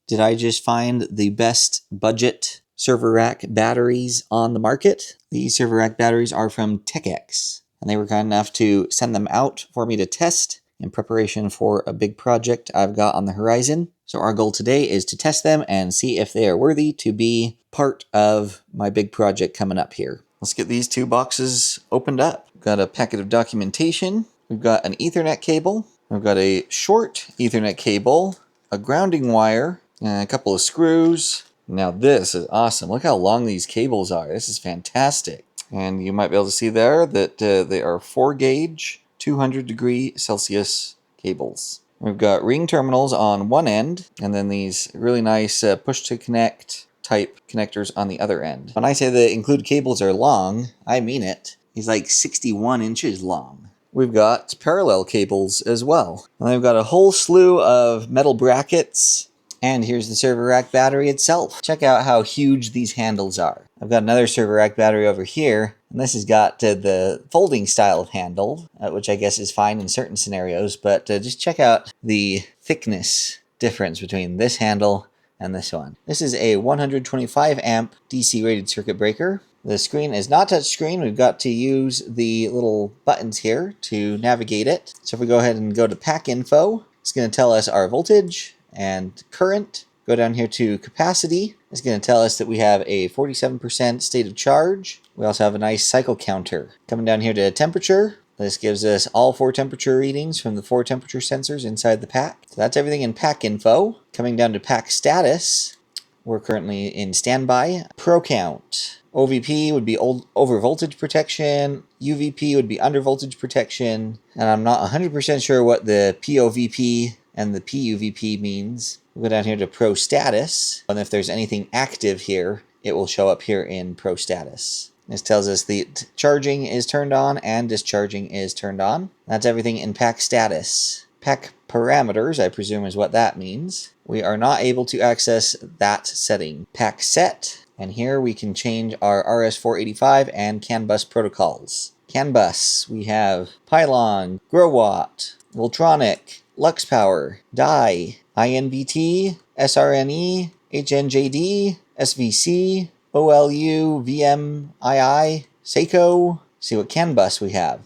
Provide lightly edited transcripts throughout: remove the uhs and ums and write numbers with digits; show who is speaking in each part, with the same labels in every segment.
Speaker 1: Did I just find the best budget server rack batteries on the market? These server rack batteries are from TechEx, and they were kind enough to send them out for me to test in preparation for a big project I've got on the horizon. So our goal today is to test them and see if they are worthy to be part of my big project coming up here. Let's get these two boxes opened up. We've got a packet of documentation. We've got an Ethernet cable. We've got a short Ethernet cable, a grounding wire, and a couple of screws. Now this is awesome. Look how long these cables are. This is fantastic. And you might be able to see there that they are 4-gauge, 200-degree-Celsius cables. We've got ring terminals on one end, and then these really nice push-to-connect type connectors on the other end. When I say the included cables are long, I mean it. He's like 61 inches long. We've got parallel cables as well. And they've got a whole slew of metal brackets. And here's the server rack battery itself. Check out how huge these handles are. I've got another server rack battery over here, and this has got the folding style of handle, which I guess is fine in certain scenarios, but just check out the thickness difference between this handle and this one. This is a 125 amp DC rated circuit breaker. The screen is not touch screen. We've got to use the little buttons here to navigate it. So if we go ahead and go to pack info, it's going to tell us our voltage and current. Go down here to capacity. It's going to tell us that we have a 47% state of charge. We also have a nice cycle counter. Coming down here to temperature. This gives us all 4 temperature readings from the 4 temperature sensors inside the pack. So that's everything in pack info. Coming down to pack status. We're currently in standby. Pro count. OVP would be over voltage protection. UVP would be under voltage protection. And I'm not 100% sure what the POVP and the PUVP means. We'll go down here to Pro Status, and if there's anything active here, it will show up here in Pro Status. This tells us the charging is turned on and discharging is turned on. That's everything in Pack Status. Pack Parameters, I presume is what that means. We are not able to access that setting. Pack Set, and here we can change our RS-485 and CAN bus protocols. CAN bus, we have Pylon, Growatt, Voltronic, Lux Power, DI, INVT, SRNE, HNJD, SVC, OLU, VMII, Seiko. See what CAN bus we have.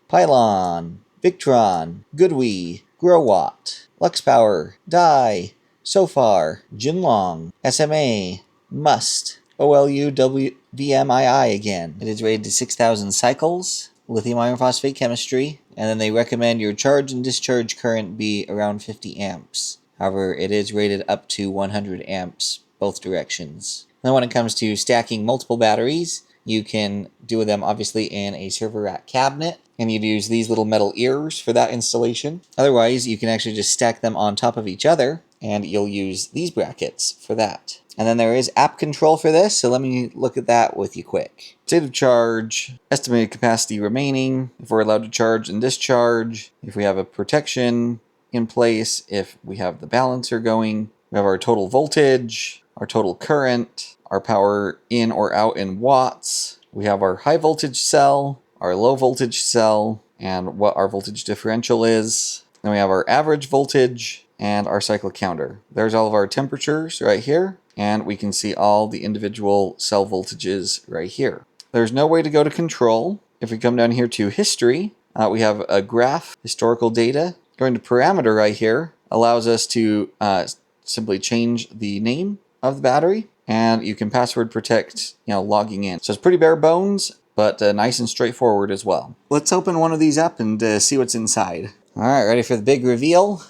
Speaker 1: Pylon, Victron, Goodwee, Growatt, Lux Power, DI, Sofar, Jinlong, SMA, Must, OLU, VMII again. It is rated to 6,000 cycles. Lithium iron phosphate chemistry, and then they recommend your charge and discharge current be around 50 amps. However, it is rated up to 100 amps both directions. Then when it comes to stacking multiple batteries, you can do them obviously in a server rack cabinet, and you'd use these little metal ears for that installation. Otherwise, you can actually just stack them on top of each other, and you'll use these brackets for that. And then there is app control for this, so let me look at that with you quick. State of charge, estimated capacity remaining, if we're allowed to charge and discharge, if we have a protection in place, if we have the balancer going, we have our total voltage, our total current, our power in or out in watts, we have our high voltage cell, our low voltage cell, and what our voltage differential is. Then we have our average voltage and our cycle counter. There's all of our temperatures right here. And we can see all the individual cell voltages right here. There's no way to go to control. If we come down here to history, we have a graph, historical data. Going to parameter right here allows us to simply change the name of the battery, and you can password protect, logging in. So it's pretty bare bones, but nice and straightforward as well. Let's open one of these up and see what's inside. All right, ready for the big reveal?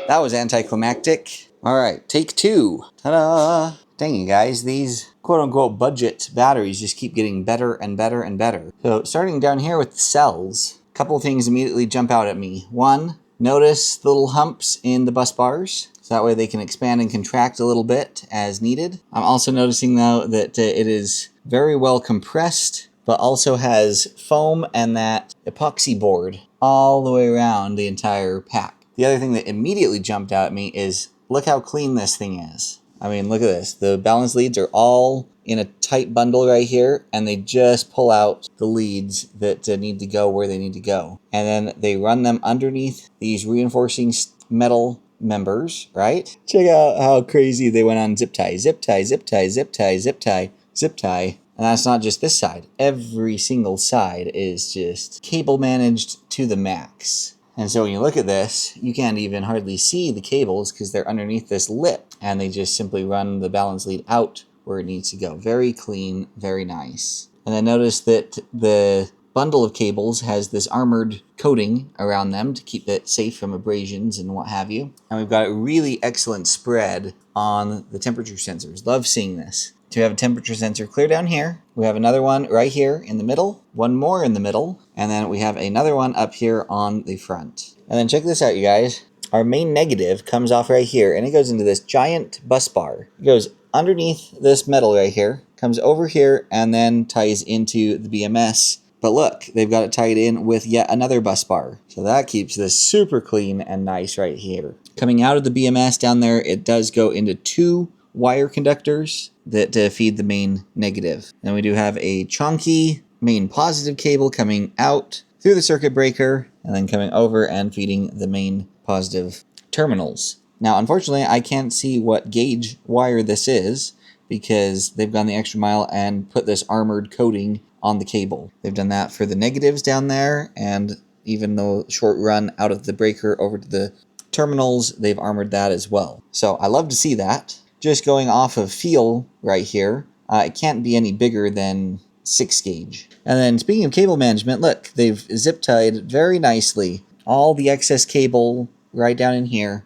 Speaker 1: That was anticlimactic. All right, take 2. Ta-da! Dang you guys, these quote-unquote budget batteries just keep getting better and better and better. So starting down here with the cells, a couple of things immediately jump out at me. One, notice the little humps in the bus bars. So that way they can expand and contract a little bit as needed. I'm also noticing though that it is very well compressed, but also has foam and that epoxy board all the way around the entire pack. The other thing that immediately jumped out at me is look how clean this thing is. I mean, look at this. The balance leads are all in a tight bundle right here, and they just pull out the leads that need to go where they need to go. And then they run them underneath these reinforcing metal members, right? Check out how crazy they went on zip tie, zip tie, zip tie, zip tie, zip tie, zip tie. And that's not just this side. Every single side is just cable managed to the max. And so when you look at this, you can't even hardly see the cables because they're underneath this lip. And they just simply run the balance lead out where it needs to go. Very clean, very nice. And then notice that the bundle of cables has this armored coating around them to keep it safe from abrasions and what have you. And we've got a really excellent spread on the temperature sensors. Love seeing this. So we have a temperature sensor clear down here. We have another one right here in the middle, one more in the middle, and then we have another one up here on the front. And then check this out, you guys. Our main negative comes off right here, and it goes into this giant bus bar. It goes underneath this metal right here, comes over here, and then ties into the BMS. But look, they've got it tied in with yet another bus bar. So that keeps this super clean and nice right here. Coming out of the BMS down there, it does go into 2 wire conductors that feed the main negative. Then we do have a chunky main positive cable coming out through the circuit breaker and then coming over and feeding the main positive terminals. Now, unfortunately, I can't see what gauge wire this is because they've gone the extra mile and put this armored coating on the cable. They've done that for the negatives down there, and even though short run out of the breaker over to the terminals, they've armored that as well. So I love to see that. Just going off of feel right here, it can't be any bigger than 6 gauge. And then speaking of cable management, look, they've zip tied very nicely all the excess cable right down in here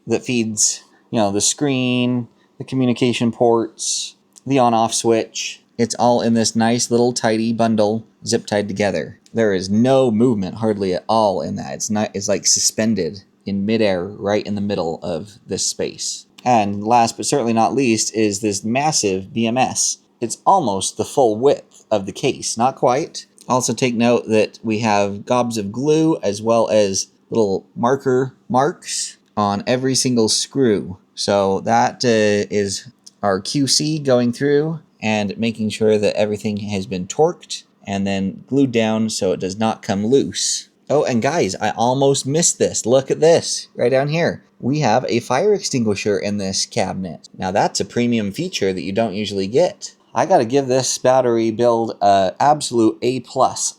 Speaker 1: that feeds, the screen, the communication ports, the on-off switch. It's all in this nice little tidy bundle zip tied together. There is no movement hardly at all in that. It's like suspended in midair right in the middle of this space. And last but certainly not least is this massive BMS. It's almost the full width of the case, not quite. Also take note that we have gobs of glue as well as little marker marks on every single screw. So that is our QC going through and making sure that everything has been torqued and then glued down so it does not come loose. Oh, and guys, I almost missed this. Look at this right down here. We have a fire extinguisher in this cabinet. Now that's a premium feature that you don't usually get. I gotta give this battery build an absolute A+.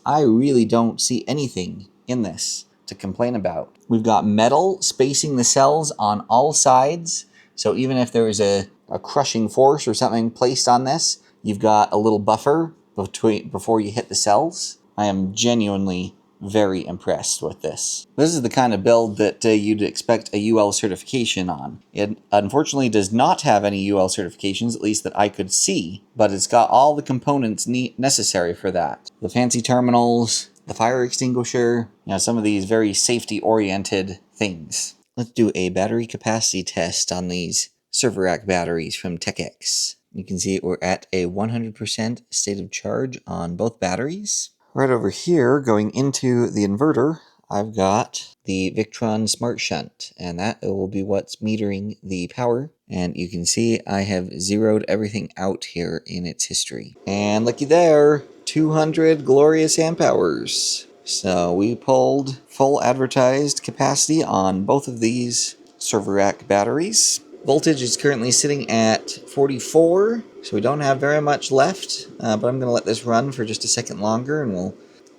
Speaker 1: I really don't see anything in this to complain about. We've got metal spacing the cells on all sides. So even if there was a crushing force or something placed on this, you've got a little buffer before you hit the cells. I am genuinely very impressed with this. This is the kind of build that you'd expect a UL certification on. It unfortunately does not have any UL certifications, at least that I could see, but it's got all the components necessary for that. The fancy terminals, the fire extinguisher, some of these very safety-oriented things. Let's do a battery capacity test on these server rack batteries from TechEx. You can see we're at a 100% state of charge on both batteries. Right over here, going into the inverter, I've got the Victron Smart Shunt, and that will be what's metering the power. And you can see I have zeroed everything out here in its history. And looky there, 200 glorious amp hours. So we pulled full advertised capacity on both of these server rack batteries. Voltage is currently sitting at 44, so we don't have very much left, but I'm going to let this run for just a second longer and we'll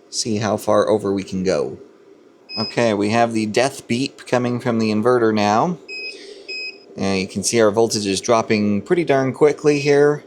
Speaker 1: see how far over we can go. Okay, we have the death beep coming from the inverter now. And you can see our voltage is dropping pretty darn quickly here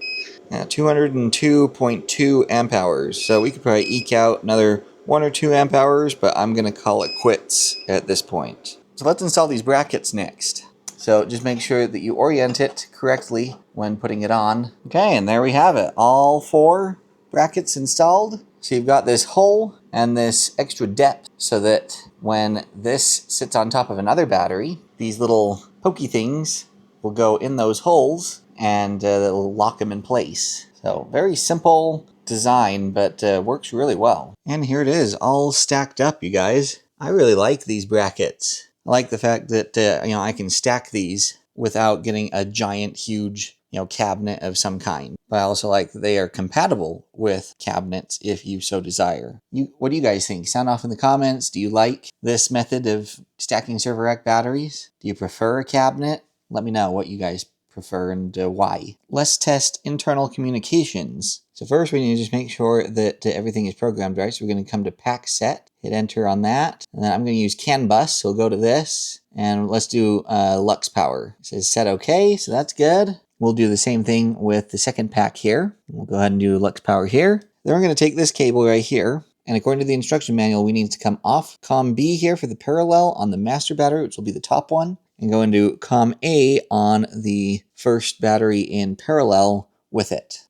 Speaker 1: at 202.2 amp hours. So we could probably eke out another 1 or 2 amp hours, but I'm going to call it quits at this point. So let's install these brackets next. So just make sure that you orient it correctly when putting it on. Okay, and there we have it. All 4 brackets installed. So you've got this hole and this extra depth so that when this sits on top of another battery, these little pokey things will go in those holes and it'll lock them in place. So very simple design, but works really well. And here it is, all stacked up, you guys. I really like these brackets. I like the fact that I can stack these without getting a giant, huge cabinet of some kind. But I also like that they are compatible with cabinets if you so desire. What do you guys think? Sound off in the comments. Do you like this method of stacking server rack batteries? Do you prefer a cabinet? Let me know what you guys prefer and why. Let's test internal communications. So first we need to just make sure that everything is programmed right. So we're going to come to pack set, hit enter on that. And then I'm going to use CAN bus. So we'll go to this and let's do lux power. It says set OK. So that's good. We'll do the same thing with the second pack here. We'll go ahead and do lux power here. Then we're going to take this cable right here. And according to the instruction manual, we need to come off COM B here for the parallel on the master battery, which will be the top one, and go into COM A on the first battery in parallel with it.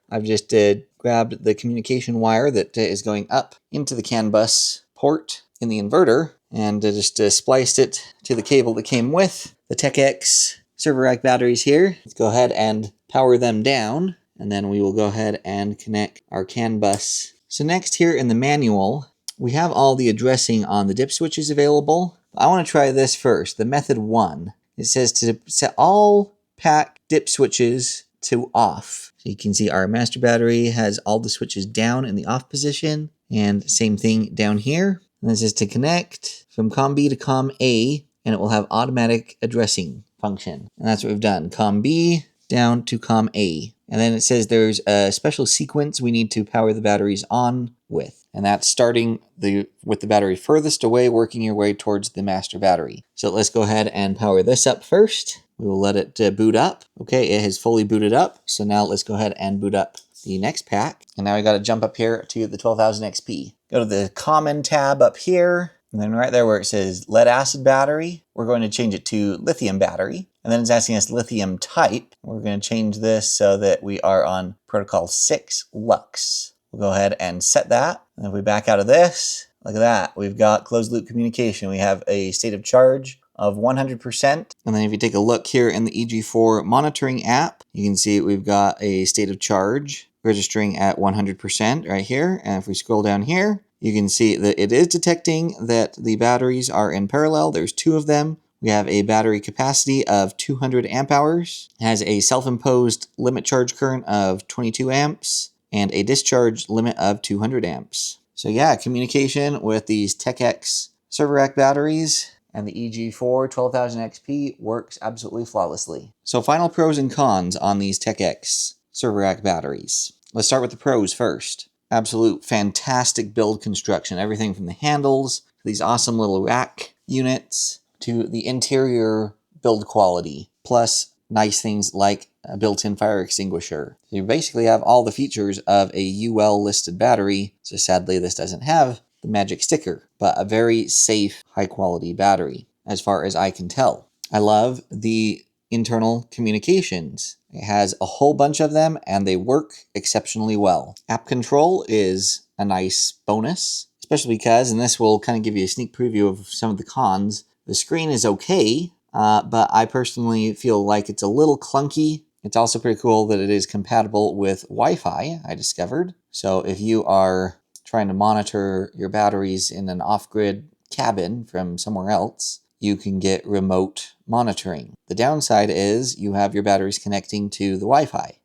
Speaker 1: I've just grabbed the communication wire that is going up into the CAN bus port in the inverter and just spliced it to the cable that came with the TechEx server rack batteries here. Let's go ahead and power them down, and then we will go ahead and connect our CAN bus. So next here in the manual, we have all the addressing on the dip switches available. I want to try this first, the method 1. It says to set all pack dip switches to off. So you can see our master battery has all the switches down in the off position, and same thing down here. And it says to connect from COM B to COM A, and it will have automatic addressing function. And that's what we've done, COM B down to COM A. And then it says there's a special sequence we need to power the batteries on with. And that's starting with the battery furthest away, working your way towards the master battery. So let's go ahead and power this up first. We will let it boot up. Okay, it has fully booted up. So now let's go ahead and boot up the next pack. And now we got to jump up here to the 12,000 XP. Go to the common tab up here. And then right there where it says lead acid battery, we're going to change it to lithium battery. And then it's asking us lithium type. We're going to change this so that we are on protocol 6 Lux. We'll go ahead and set that. And if we back out of this, look at that. We've got closed loop communication. We have a state of charge of 100%. And then if you take a look here in the EG4 monitoring app, you can see we've got a state of charge registering at 100% right here. And if we scroll down here, you can see that it is detecting that the batteries are in parallel. There's 2 of them. We have a battery capacity of 200 amp hours. It has a self-imposed limit charge current of 22 amps and a discharge limit of 200 amps. So yeah, communication with these TechEx server rack batteries and the EG4 12,000 XP works absolutely flawlessly. So final pros and cons on these TechEx server rack batteries. Let's start with the pros first. Absolute fantastic build construction. Everything from the handles, to these awesome little rack units, to the interior build quality, plus nice things like a built-in fire extinguisher. So you basically have all the features of a UL listed battery, so sadly this doesn't have the magic sticker, but a very safe, high-quality battery, as far as I can tell. I love the internal communications. It has a whole bunch of them, and they work exceptionally well. App control is a nice bonus, especially because, and this will kind of give you a sneak preview of some of the cons, the screen is okay, but I personally feel like it's a little clunky. It's also pretty cool that it is compatible with Wi-Fi, I discovered. So if you are trying to monitor your batteries in an off-grid cabin from somewhere else, you can get remote monitoring. The downside is you have your batteries connecting to the Wi-Fi.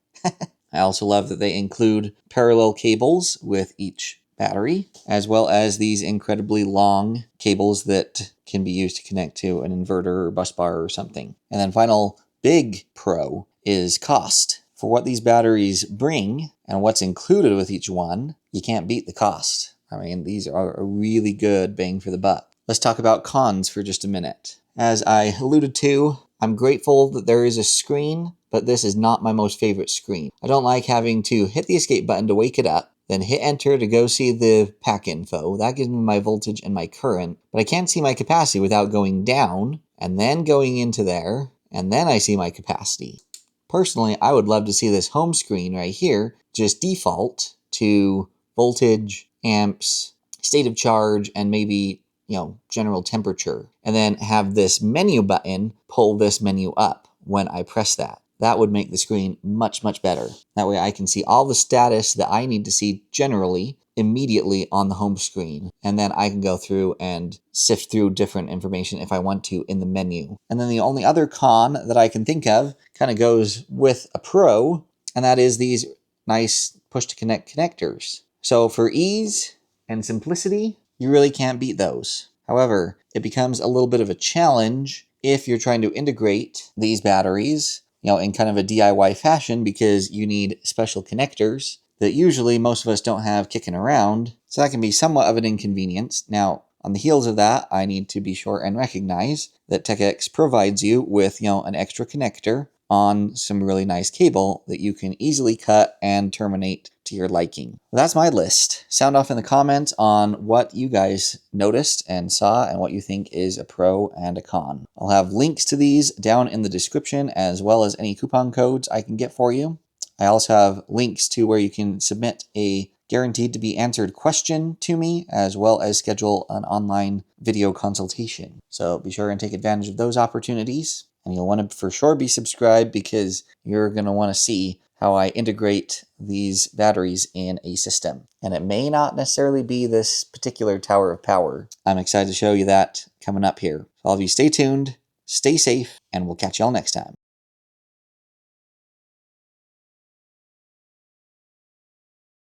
Speaker 1: I also love that they include parallel cables with each battery, as well as these incredibly long cables that can be used to connect to an inverter or bus bar or something. And then final big pro is cost. For what these batteries bring and what's included with each one, you can't beat the cost. I mean, these are a really good bang for the buck. Let's talk about cons for just a minute. As I alluded to, I'm grateful that there is a screen, but this is not my most favorite screen. I don't like having to hit the escape button to wake it up, then hit enter to go see the pack info. That gives me my voltage and my current, but I can't see my capacity without going down and then going into there, and then I see my capacity. Personally, I would love to see this home screen right here just default to voltage, amps, state of charge, and maybe, general temperature. And then have this menu button pull this menu up when I press that. That would make the screen much, much better. That way I can see all the status that I need to see generally immediately on the home screen. And then I can go through and sift through different information if I want to in the menu. And then the only other con that I can think of kind of goes with a Pro, and that is these nice push-to-connect connectors. So for ease and simplicity, you really can't beat those. However, it becomes a little bit of a challenge if you're trying to integrate these batteries, in kind of a DIY fashion, because you need special connectors that usually most of us don't have kicking around. So that can be somewhat of an inconvenience. Now, on the heels of that, I need to be sure and recognize that TechEx provides you with, an extra connector on some really nice cable that you can easily cut and terminate to your liking. That's my list. Sound off in the comments on what you guys noticed and saw and what you think is a pro and a con. I'll have links to these down in the description, as well as any coupon codes I can get for you. I also have links to where you can submit a guaranteed to be answered question to me, as well as schedule an online video consultation. So be sure and take advantage of those opportunities. And you'll want to for sure be subscribed, because you're going to want to see how I integrate these batteries in a system. And it may not necessarily be this particular tower of power. I'm excited to show you that coming up here. So all of you stay tuned, stay safe, and we'll catch y'all next time.